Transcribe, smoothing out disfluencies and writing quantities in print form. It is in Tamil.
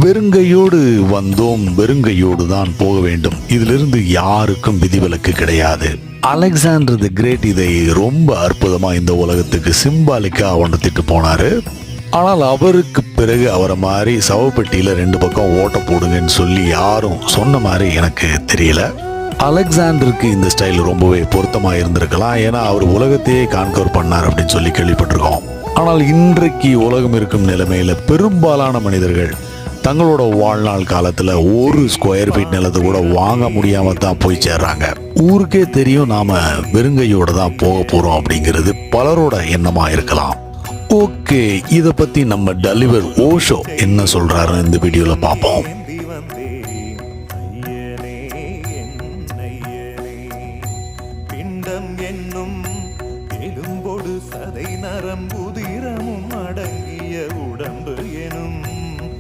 வெறுங்கையோடு வந்தோம், வெறுங்கையோடு தான் போக வேண்டும். இதிலிருந்து யாருக்கும் விதிவிலக்கு கிடையாது. அலெக்சாண்டர் தி கிரேட் இதை ரொம்ப அற்புதமா இந்த உலகத்துக்கு சிம்பாலிக்கா உணர்த்திட்டு போனாரு. ஆனால் அவருக்கு பிறகு அவரை மாதிரி சவப்பெட்டியில 2 பக்கம் ஓட்ட போடுங்கன்னு சொல்லி யாரும் சொன்ன மாதிரி எனக்கு தெரியல. அலெக்சாண்டருக்கு இந்த ஸ்டைல் ரொம்பவே பொருத்தமா இருந்திருக்கலாம். ஏன்னா அவர் உலகத்தையே கான்கவர் பண்ணார் அப்படின்னு சொல்லி கேள்விப்பட்டிருக்கோம். ஆனால் இன்றைக்கு உலகம் இருக்கும் நிலைமையில பெரும்பாலான மனிதர்கள் தங்களோட வாழ்நாள் காலத்துல 1 ஸ்கொயர் ஃபீட் நிலத்தை கூட வாங்க முடியாம தான் போய் சேர்றாங்க. ஊருக்கே தெரியும் நாம வெறுங்கையோட தான் போக போறோம் அப்படிங்கிறது பலரோட எண்ணமா இருக்கலாம். ஓகே, இதை பத்தி நம்ம டலிவர் ஓஷோ என்ன சொல்றாரு இந்த வீடியோல பார்ப்போம்.